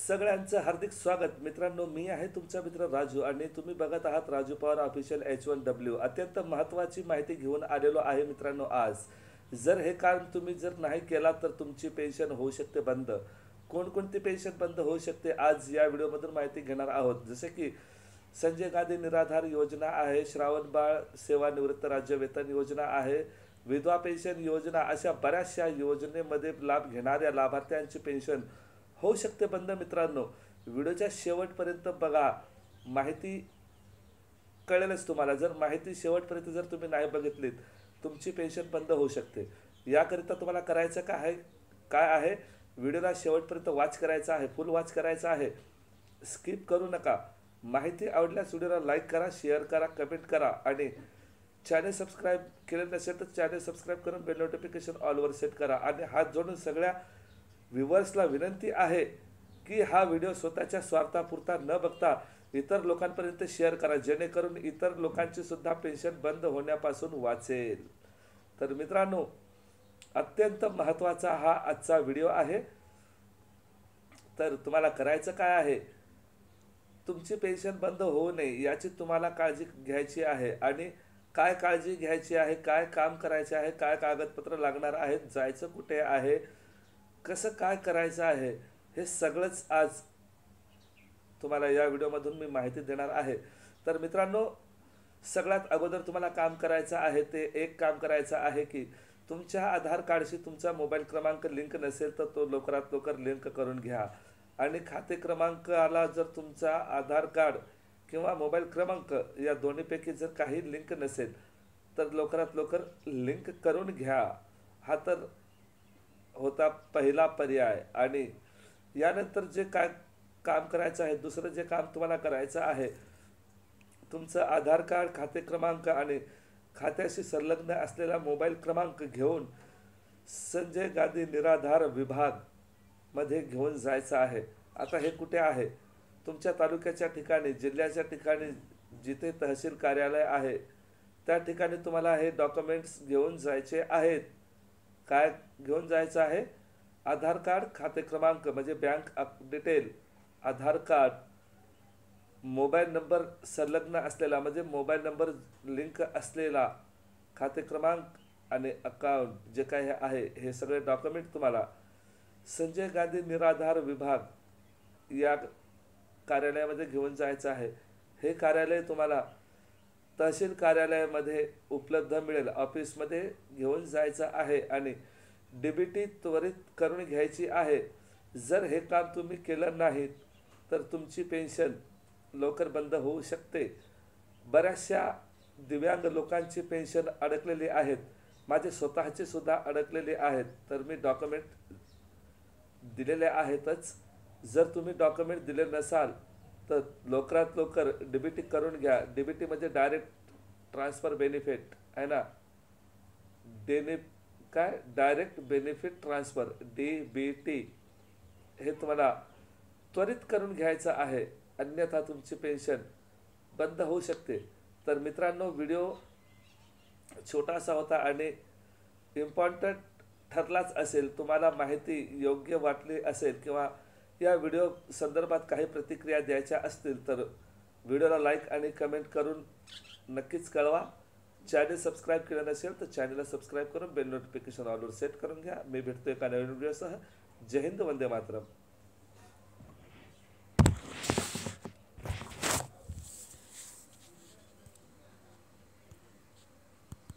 सगळ्यांचं हार्दिक स्वागत मित्रांनो. मी आहे तुमचा मित्र राजू आणि तुम्ही बघत आहात राजू पवार ऑफिशियल H1W. अत्यंत महत्त्वाची माहिती घेऊन आलेलो आहे मित्रांनो. आज जर हे काम तुम्ही जर नाही केला तर तुमची पेन्शन होऊ शकते बंद. कोणकोणती पेन्शन बंद होऊ शकते आज या व्हिडिओमधून माहिती घेणार आहोत. जसे की संजय गांधी निराधार योजना आहे, श्रावण बाळ सेवानिवृत्त राज्य वेतन योजना आहे, विधवा पेन्शन योजना, अशा बऱ्याचशा योजनेमध्ये लाभ घेणाऱ्या लाभार्थ्यांची पेन्शन होऊ शकते बंद. मित्रांनो, व्हिडिओच्या शेवटपर्यंत बघा, माहिती कळेलच तुम्हाला. जर माहिती शेवटपर्यंत जर तुम्ही नाही बघितलीत, तुमची पेन्शन बंद होऊ शकते. याकरिता तुम्हाला करायचं काय आहे, व्हिडिओला शेवटपर्यंत वॉच करायचा आहे, फुल वॉच करायचा आहे, स्किप करू नका. माहिती आवडल्यास व्हिडिओला लाईक करा, शेअर करा, कमेंट करा आणि चॅनल सबस्क्राईब केले नसेल तर चॅनल सबस्क्राईब करून बेल नोटिफिकेशन ऑलवर सेट करा. आणि हात जोडून सगळ्या व्ह्युअर्सला विनंती आहे की हा व्हिडिओ स्वतःच्या स्वार्थापुरता न बघता इतर लोकांपर्यंत शेअर करा, जेणेकरून इतर लोकांची सुद्धा पेन्शन बंद होण्यापासून वाचेल. तर मित्रांनो, अत्यंत महत्त्वाचा हा आजचा व्हिडिओ आहे. तर तुम्हाला करायचं काय आहे, तुमची पेन्शन बंद होऊ नये याची तुम्हाला काळजी घ्यायची आहे. आणि काय काळजी घ्यायची आहे, काय काम करायचे आहे, काय कागदपत्र लागणार आहेत, जायचं कुठे आहे, कसं काय करायचं आहे, हे सगळंच आज तुम्हाला या व्हिडिओमधून मी माहिती देणार आहे. तर मित्रांनो, सगळ्यात अगोदर तुम्हाला काम करायचं आहे ते एक काम करायचं आहे की तुमच्या आधार कार्डशी तुमचा मोबाईल क्रमांक लिंक नसेल तर तो लवकरात लवकर लिंक करून घ्या. आणि खाते क्रमांकाला जर तुमचा आधार कार्ड किंवा मोबाईल क्रमांक या दोन्हीपैकी जर काही लिंक नसेल तर लवकरात लवकर लिंक करून घ्या. हा तर होता पहिला पर्याय. आणि यानंतर जे काय काम करायचं आहे, दुसरं जे काम तुम्हाला करायचं आहे, तुमचं आधार कार्ड, खाते क्रमांक आणि खात्याशी संलग्न असलेला मोबाईल क्रमांक घेऊन संजय गांधी निराधार विभाग मध्ये घेऊन जायचं आहे. आता हे कुठे आहे, तुमच्या तालुक्याच्या ठिकाणी, जिल्ह्याच्या ठिकाणी, जिथे तहसील कार्यालय आहे त्या ठिकाणी तुम्हाला हे डॉक्युमेंट्स घेऊन जायचे आहेत. काय घेऊन जायचं आहे, आधार कार्ड, खाते क्रमांक म्हणजे बँक डिटेल, आधार कार्ड, मोबाईल नंबर संलग्न असलेला म्हणजे मोबाईल नंबर लिंक असलेला, खाते क्रमांक आणि अकाउंट जे काही आहे, हे सगळे डॉक्युमेंट तुम्हाला संजय गांधी निराधार विभाग या कार्यालयामध्ये घेऊन जायचं आहे. हे कार्यालय तुम्हाला तहसील कार्यालयामध्ये उपलब्ध मिळेल. ऑफिसमध्ये घेऊन जायचं आहे आणि DBT त्वरित करून घ्यायची आहे. जर हे काम तुम्ही केलं नाहीत तर तुमची पेन्शन लवकर बंद होऊ शकते. बऱ्याचशा दिव्यांग लोकांची पेन्शन अडकलेली आहेत, माझे स्वतःचे सुद्धा अडकलेले आहेत. तर मी डॉक्युमेंट दिलेले आहेतच. जर तुम्ही डॉक्युमेंट दिले नसाल तर लवकरात लवकर DBT करून घ्या. DBT म्हणजे डायरेक्ट ट्रान्सफर बेनिफिट आहे ना, डायरेक्ट बेनिफिट ट्रान्सफर DBT, हे तुम्हाला त्वरित करून घ्यायचं आहे, अन्यथा तुमची पेन्शन बंद होऊ शकते. तर मित्रांनो, व्हिडिओ छोटासा होता आणि इम्पॉर्टंट ठरलाच असेल. तुम्हाला माहिती योग्य वाटली असेल किंवा या व्हिडिओ संदर्भात काही प्रतिक्रिया द्यायच्या असतील तर व्हिडिओला लाईक आणि कमेंट करून नक्कीच कळवा. चॅनल सबस्क्राईब केलं नसेल तर चॅनलला सबस्क्राईब करून बेल नोटिफिकेशन ऑलवर सेट करून घ्या. मी भेटतो एका नवीन व्हिडिओसह. जय हिंद, वंदे मातरम.